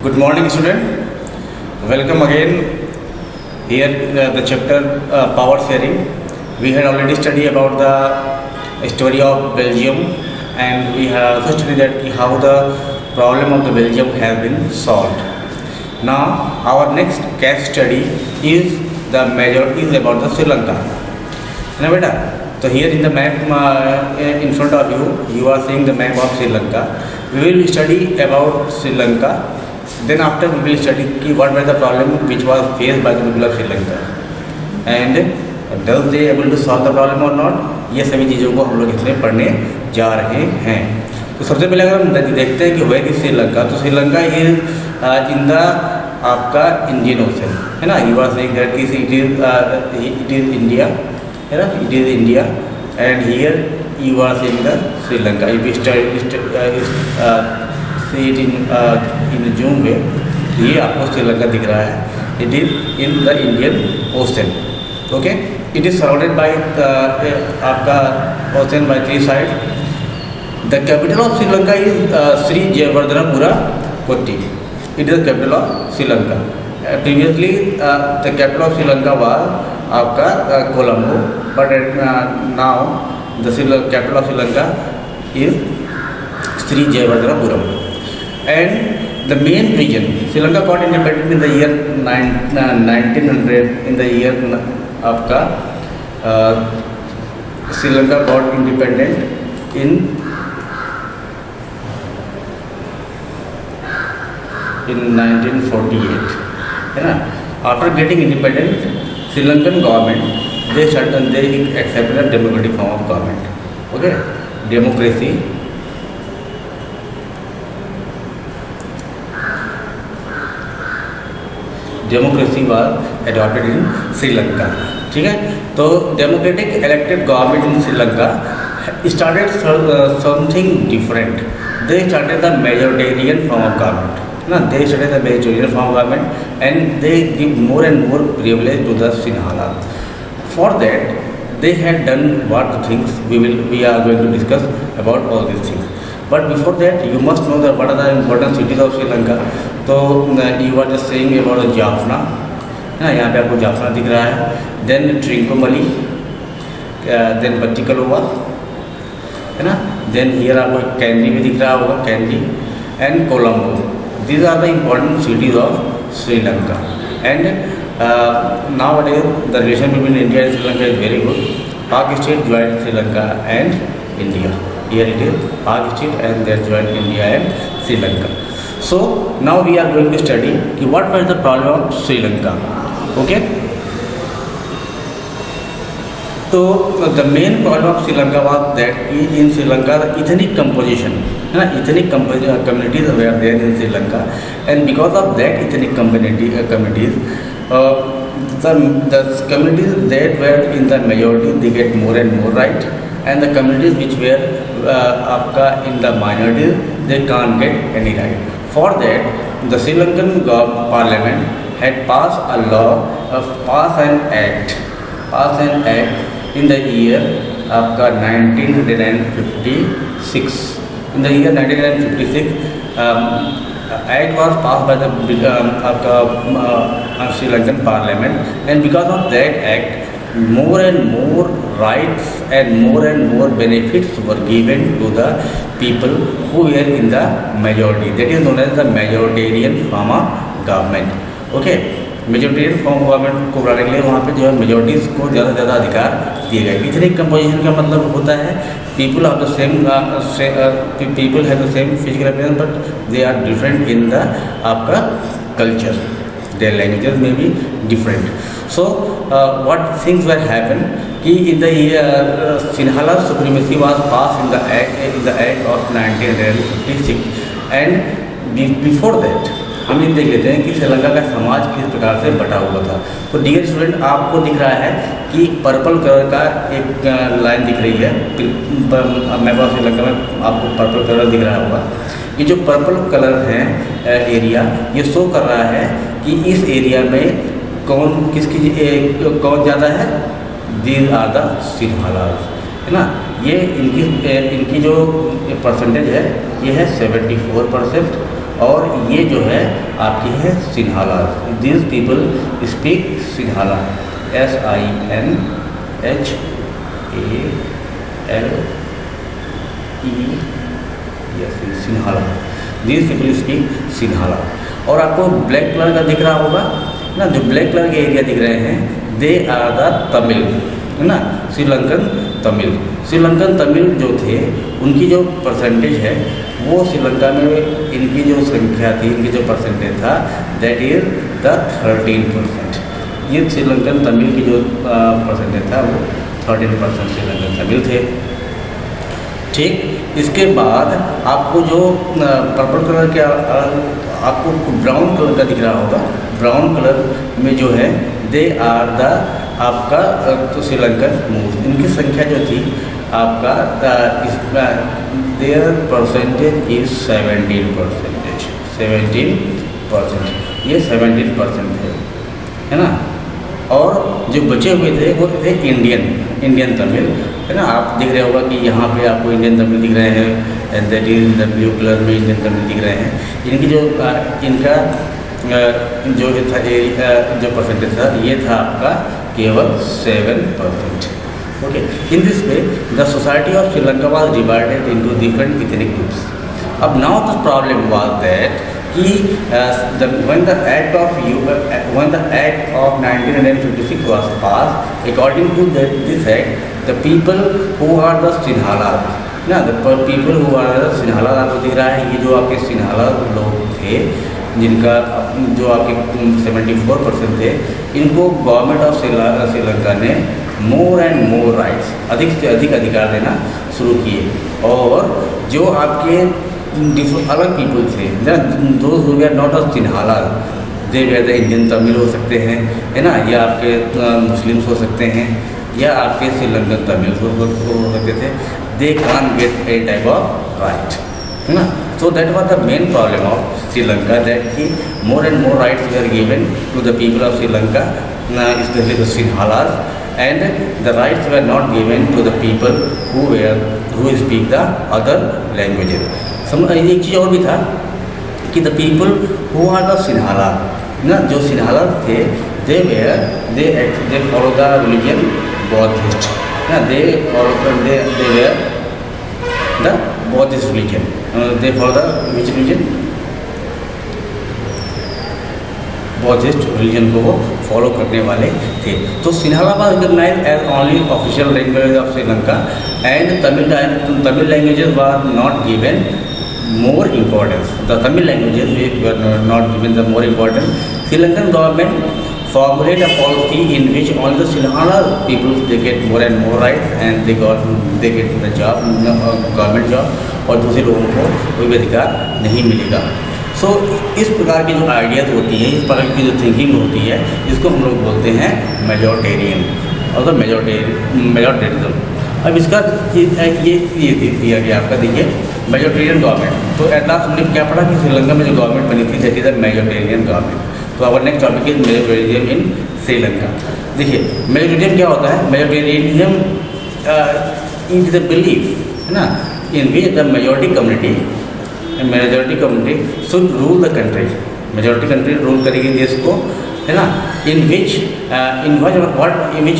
Good morning, student. Welcome again. Here the chapter power sharing. We had already studied about the story of Belgium, and we have also studied that how the problem of the Belgium has been solved. Now our next case study is about the Sri Lanka. Now, beta. So here in the map in front of you, you are seeing the map of Sri Lanka. We will study about Sri Lanka. Then after we will study what were the problem which was faced by the people of Sri Lanka, and does they able to solve the problem or not. ये सभी चीज़ों को हम लोग इसमें पढ़ने जा रहे हैं. तो सबसे पहले अगर हम देखते हैं कि वेयर इज श्रीलंका, तो श्रीलंका इज इन द आपका इंडियन ओशन, है ना. You are saying that it is India, है ना. It is India and here you are saying the Sri Lanka. If see it in zoom way, ये आपको श्रीलंका दिख रहा है. It is in the Indian ocean. Okay, it is surrounded by आपका ocean by 3 side. The capital of Sri Lanka is Sri Jayawardenepura Kotte. It is the capital of Sri Lanka. Previously the capital of Sri Lanka was आपका Colombo, but now the capital of Sri Lanka is Sri Jayawardenepuram. And the main region, Sri Lanka got independent in the year 1900. In the year आपका Sri Lanka got independent in 1948, है ना. After getting independent, Sri Lankan government they accepted a democratic form of government. Okay, democracy. Democracy was adopted in Sri Lanka. ठीक है, तो democratic elected government in Sri Lanka started something different. They started the majoritarian form of government, ना. They started the majoritarian form of government and they give more and more privilege to the Sinhala. For that they had done what the things we are going to discuss about all these things. But before that you must know that what are the important cities of Sri Lanka. तो you are just saying about Jaffna, है ना. यहाँ पे आपको जाफना दिख रहा है. Then Trincomalee, then बट्टिकलोवा, है ना. देन हियर आपको कैंडी भी दिख रहा होगा, Kandy and Colombo. These are the important cities of Sri Lanka. And nowadays the relation between India and Sri Lanka is very good. Pak state joined Sri Lanka and India. Here it is Pak state and they joined India and Sri Lanka. So now we are going to study what was the problem of Sri Lanka. Okay, so the main problem of Sri Lanka was that in Sri Lanka the ethnic composition, है ना. ethnic communities were there in Sri Lanka, and because of that ethnic communities the communities that were in the majority they get more and more right, and the communities which were आपका in the minority they can't get any right. For that the Sri Lankan parliament had passed a law passed an act in the year आपका 1956. In the year 1956 act was passed by the Sri Lankan parliament, and because of that act more and more rights and more benefits were given to the people who were in the majority. That is known as the majoritarian form of government. Okay, majoritarian form government को बनाने के लिए वहाँ पे जो है मेजोरिटीज़ को ज़्यादा से ज़्यादा अधिकार दिए गए. इथनिक कंपोजिशन का मतलब होता है people of the same people have the same physical appearance but they are different in the आपका कल्चर. देयर लैंग्वेजेस में भी different. So what things were happen कि in the Sinhala supremacy was pass in the act of 1956. And before that हम ये देख लेते हैं कि श्रीलंका का समाज किस प्रकार से बटा हुआ था. तो डियर स्टूडेंट, आपको दिख रहा है कि पर्पल कलर का एक लाइन दिख रही है मैप ऑफ श्रीलंका में. आपको पर्पल कलर दिख रहा होगा. ये जो पर्पल कलर है एरिया, ये शो कर रहा है कि इस एरिया में कौन ज़्यादा है. दीज आर द सिन्हालास, है ना. ये इनकी जो परसेंटेज है ये है 74%. और ये जो है आपकी है Sinhala. This people speak Sinhala, SINHALE, Sinhala. This people speak Sinhala. और आपको ब्लैक कलर का दिख रहा होगा ना, जो ब्लैक कलर के एरिया दिख रहे हैं, दे आर द तमिल, है ना, श्रीलंकन तमिल। श्रीलंकन तमिल जो थे उनकी जो परसेंटेज है वो श्रीलंका में इनकी जो संख्या थी, इनकी जो परसेंटेज था, दैट इज द 13%। ये श्रीलंकन तमिल की जो परसेंटेज था वो 13% श्रीलंकन तमिल थे। ठीक, इसके बाद आपको जो पर्पल कलर के आपको ब्राउन कलर का दिख रहा होगा, ब्राउन कलर में जो है दे आर द आपका तो श्रीलंकन मूव, इनकी संख्या जो थी आपका देयर परसेंटेज इज 17%, ये 17% है ना। और जो बचे हुए थे वो थे इंडियन तमिल, है ना। आप देख रहे होगा कि यहाँ पे आपको इंडियन तमिल दिख रहे हैं, and that is in the blue colour में इंडियन तमिल दिख रहे हैं। इनकी जो इनका जो था जो परसेंटेज था ये था आपका केवल 7%। Okay, in this way the society of Sri Lanka was divided into different ethnic groups. अब now the problem was that कि when the act of 1956 was passed, according to this act, the people who are the Sinhala, ना the people who are the Sinhala, आपको दिख रहा है ये जो आपके सिन्हाला लोग थे, जिनका जो आपके 74% थे, इनको गवर्नमेंट ऑफ श्रीलंका ने मोर एंड मोर राइट्स, अधिक से अधिक अधिकार देना शुरू किए। और जो आपके अलग पीपल थे, those who were not of Sinhala, they were the Indian Tamil हो सकते हैं, है ना, या आपके मुस्लिम्स हो सकते हैं, या आपके श्रीलंकन तमिल हो सकते थे। They can get a type of right, है ना। So that was the main problem of Sri Lanka, that more and more rights were given to the people of Sri Lanka, especially the Sinhalas, and the rights were not given to the people who speak the other languages. एक चीज़ और भी था कि the people who are the Sinhala, ना जो सिन्हाला थे, they follow the religion Buddhist, ना they were the Buddhist religion. They follow the which religion? Buddhist religion को वो फॉलो करने वाले थे। तो Sinhala was recognised as only official language of Sri Lanka, and Tamil languages were not given more importance. The Tamil languages were not given the more importance. Sri Lankan government formulate a policy in which only the Sinhala people they get more and more rights, and they get the job, government job, और दूसरे लोगों को कोई भी अधिकार नहीं मिलेगा। सो इस प्रकार की जो आइडियाज़ होती है, इस प्रकार की जो थिंकिंग होती है, इसको हम लोग बोलते हैं मेजॉरिटेरियन और मेजॉरिटेरिज्म। अब इसका ये दिया गया आपका, देखिए मेजॉरिटेरियन गवर्नमेंट। तो एट लास्ट हमने क्या पढ़ा कि श्रीलंका में जो गवर्नमेंट बनी थी that is a majoritarian government. तो आवर नेक्स्ट टॉपिक इज मेजॉरिटेरिज्म इन श्रीलंका। देखिए मेजॉरिटेरिज्म क्या होता है? मेजॉरिटेरिज्म इज द बिलीफ, है ना, in which the majority community should rule the country. Majority country rule करेगी देश को, है ना, in which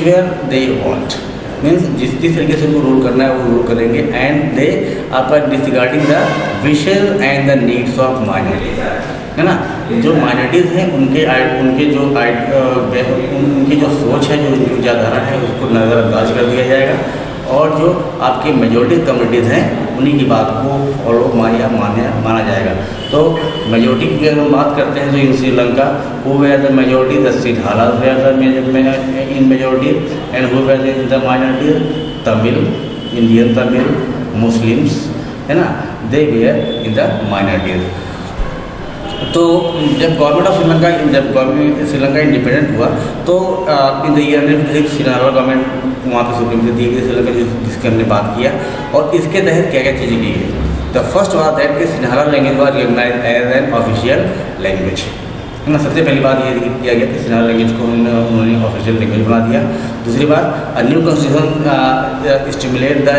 where they want, means जिस तरीके से उनको रूल करना है वो रूल करेंगे, and they are disregarding the wishes and the needs of minorities, है ना। जो माइनॉरिटीज़ हैं उनके जो सोच है, जो उनकी विचारधारा है, उसको नज़रअंदाज कर दिया जाएगा, और जो आपकी मेजॉरिटी कम्युनिटीज़ हैं उन्हीं की बात को फॉलो माना जाएगा। तो मेजॉरिटी की अगर हम बात करते हैं तो in Sri Lanka who were the majority, the Sinhala were the in majority, and who were the minority, Tamil, Indian Tamil, Muslims, है ना, they were in the minorities. तो जब गवर्नमेंट ऑफ श्रीलंका इंडिपेंडेंट हुआ तो in the year 1956 Sinhala government वहाँ पर सुप्रीम दी गई श्रीलंका, जिसकी हमने बात किया। और इसके तहत क्या क्या चीज़ें की गई? द फर्स्ट वाज दैट कि Sinhala language was recognised as an official language, है ना। सबसे पहली बात ये किया गया कि सिन्हाला लैंग्वेज को उन्होंने ऑफिशियल लैंग्वेज बना दिया। दूसरी बात, a new constitution stimulate the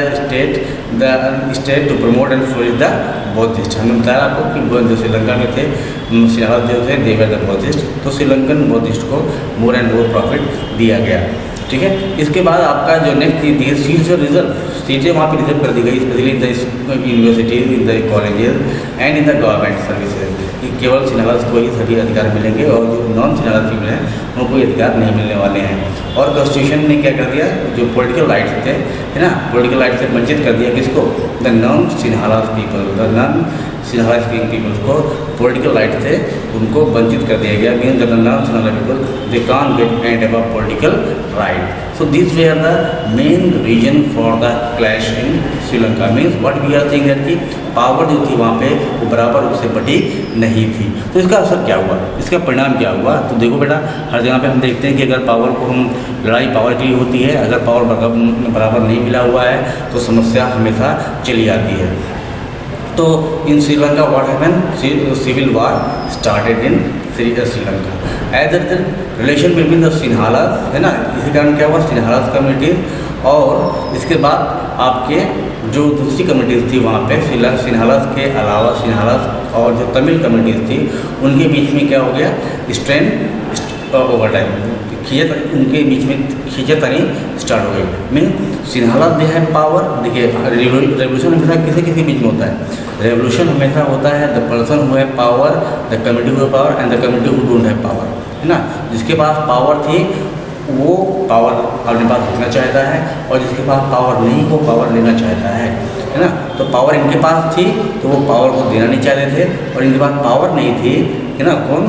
state to promote and flourish the Buddhist. हमने बताया आपको कि जो श्रीलंका में थे सिन्हाला जो थे दे वर द बौद्धिस्ट, तो श्रीलंकन बौद्धिस्ट को मोर एंड मोर प्रॉफिट दिया गया। ठीक है, इसके बाद आपका जो नेक्स्ट थी सीट्स और रिजर्व, सीटें वहाँ पे रिजर्व कर दी गई, specially in the universities, in the colleges and in the government services. केवल सिन्हालास को ही सभी अधिकार मिलेंगे और जो नॉन सिन्हाला पीपल हैं उनको कोई अधिकार नहीं मिलने वाले हैं। और कॉन्स्टिट्यूशन ने क्या कर दिया, जो पॉलिटिकल राइट्स थे, है ना, पॉलिटिकल राइट्स से वंचित कर दिया किसको, the non Sinhalas people, the non Sinhala speaking peoples को पॉलिटिकल राइट थे उनको वंचित कर दिया गया। Mean the non Sinhala people they can't get and have a political right. So this way are the main reason for the clash in Sri Lanka. Means what we are saying that कि power जो थी वहाँ पे वो बराबर रूप से बटी नहीं थी। तो इसका असर क्या हुआ, इसका परिणाम क्या हुआ, तो देखो बेटा हर जगह पे हम देखते हैं कि अगर पावर को हम लड़ाई पावर की होती है, अगर पावर बराबर नहीं मिला हुआ है तो समस्या हमेशा चली आती है। तो in Sri Lanka what happened, civil war started in Sri Lanka. As the relation between the Sinhala, है ना, इसी कारण क्या हुआ, सिन्हालास कम्युनिटीज और इसके बाद आपके जो दूसरी कम्युनिटीज़ थी वहाँ पे सिन्हालास के अलावा सिन्हालास और जो तमिल कम्युनिटीज़ थी उनके बीच में क्या हो गया, स्ट्रेन ओवर टाइम उनके बीच में खींचातानी स्टार्ट हो गई। Mean Sinhala they have power. देखिए रेवोल्यूशन हमेशा किसी किसी बीच में होता है, रेवोल्यूशन हमेशा होता है the person who have power, the community who have power and the community who don't have power, है ना। जिसके पास पावर थी वो पावर अपने पास रखना चाहता है और जिसके पास पावर नहीं वो पावर लेना चाहता है ना। तो पावर इनके पास थी तो वो पावर को देना नहीं चाहते थे, और इनके पास पावर नहीं थी, है ना, कौन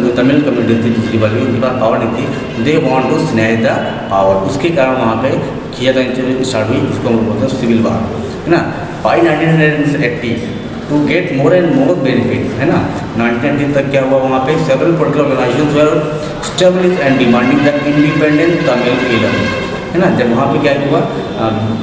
जो तमिल कम्युनिटी थी दूसरी वाली, उनके पास पावर नहीं थी, they want to snatch the power. उसके कारण वहाँ पे खींचातानी स्टार्ट हुई, इसको हम बोलते हैं सिविल वार, है ना। By 1980 to get more and more benefit, है ना, 1980 तक क्या हुआ वहाँ पे several political organisations were established and demanding the independent Tamil Eelam, है ना। जब वहाँ पे क्या हुआ,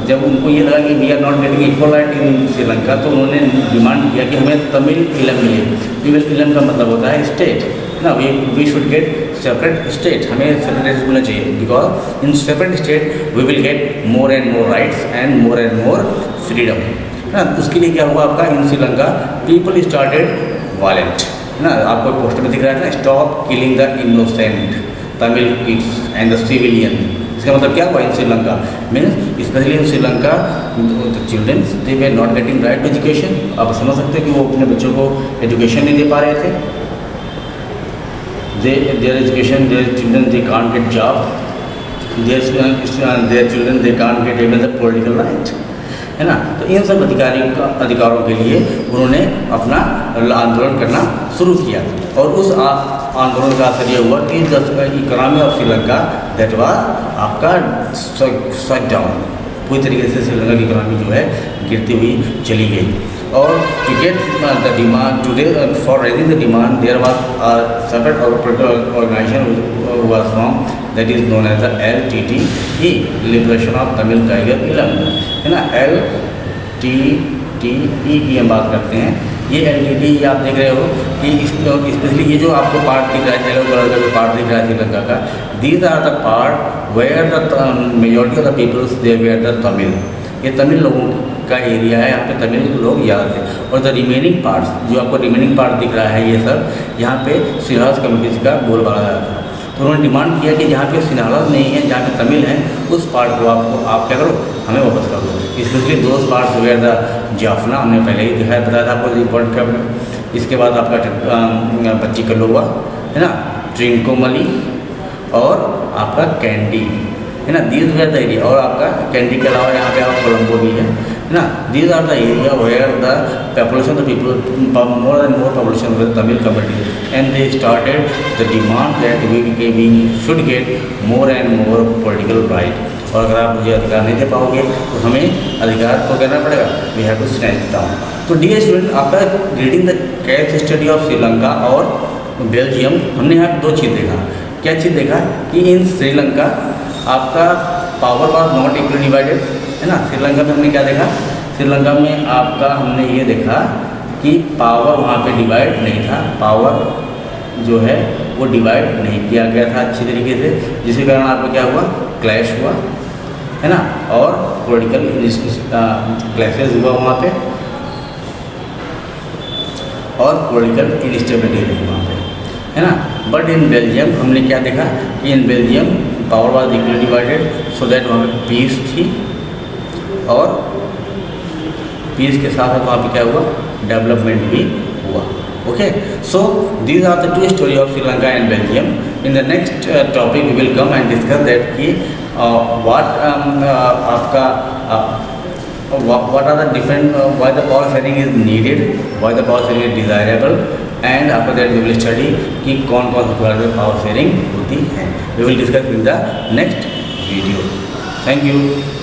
जब उनको ये लगा कि we are not getting equal right in Sri Lanka, तो उन्होंने डिमांड किया कि हमें तमिल इलम मिले। तमिल इलम का मतलब होता है स्टेट, ना, we should get separate state, हमें सेपरेट मिलना चाहिए, because in separate state we will get more and more rights and more freedom, है ना। उसके लिए क्या हुआ आपका, in Sri Lanka people started violent, है ना। आपको पोस्टर में दिख रहा है ना, stop killing the innocent Tamil kids and the civilian. इसका मतलब क्या हुआ in Sri Lanka, means specially in Sri Lanka childrens they way not getting right to education. आप समझ सकते हैं कि वो अपने बच्चों को एजुकेशन नहीं दे पा रहे थे। There education, their children they can't get job, their children they can't get even the political right, है ना। तो इन सब अधिकारों के लिए उन्होंने अपना आंदोलन करना शुरू किया, और उस आंदोलन का असर यह हुआ कि the economy of Sri Lanka that was आपका शट डाउन, पूरी तरीके से श्रीलंका की इकोनॉमी जो है गिरती हुई चली गई। और to get the demand today for raising the demand there was a separate political organisation was form that is known as the LTTE, liberation of Tamil tiger Eelam, है ना। LTTE की हम बात करते हैं। ये LTTE आप देख रहे हो कि स्पेशली ये जो आपको पार्ट दिख रहा है, येलो कलर का जो पार्ट दिख रहा है श्रीलंका का, these are the part where the majority of the peoples they where the Tamil. ये तमिल लोगों का एरिया है, यहाँ पे तमिल लोग ज़्यादा थे। और द रिमेनिंग पार्ट्स, जो आपको रिमेनिंग पार्ट दिख रहा है, ये सब यहाँ पे सिन्हालास कम्युनिटीज़ का बोलबाला था। तो उन्होंने डिमांड किया कि जहाँ पे सिन्हालास नहीं है, जहाँ पे तमिल है, उस पार्ट को आप क्या करो, हमें वापस कर दो। स्पेशली दोस्त पार्ट्स वेयर द जाफना, हमने पहले ही बताया था आपको इम्पोर्टेंट कैबिनेट। इसके बाद आपका बच्ची कलोवा, है ना, ट्रिंकोमली और आपका कैंडी, है ना। दीज वेयर द एरिया, और आपका कैंडी के अलावा यहाँ पे आप कोलम्बो भी है ना। These are the area where the population the people more and more population with Tamil community and they started the demand that we should get more and more political right. और अगर आप मुझे अधिकार नहीं दे पाओगे तो हमें अधिकार को करना पड़ेगा, we have to snatch down. तो dear student, after reading the case study of Sri Lanka और बेल्जियम, हमने यहाँ दो चीज़ देखा। क्या चीज़ देखा कि इन श्रीलंका आपका power was not equally divided, है ना। श्रीलंका में हमने क्या देखा, श्रीलंका में आपका हमने ये देखा कि पावर वहाँ पे डिवाइड नहीं था, पावर जो है वो डिवाइड नहीं किया गया था अच्छी तरीके से, जिसके कारण आपका क्या हुआ, क्लैश हुआ, है ना, और पॉलिटिकल क्लैशेज हुआ वहाँ पे, और पॉलिटिकल इंस्टेबिलिटी रही वहाँ पे, है ना। बट इन बेल्जियम हमने क्या देखा कि in Belgium power was equally divided, so that वहाँ पे पीस थी, और पीस के साथ वहाँ पे क्या हुआ, डेवलपमेंट भी हुआ। Okay, so these are the two story of Sri Lanka and Belgium. In the next topic we will come and discuss that कि व्हाट आपका what are the different why the power sharing is needed, why the power sharing is desirable, and after that we will study कि कौन कौन से प्रकार से power sharing होती है। We will discuss in the next video. Thank you.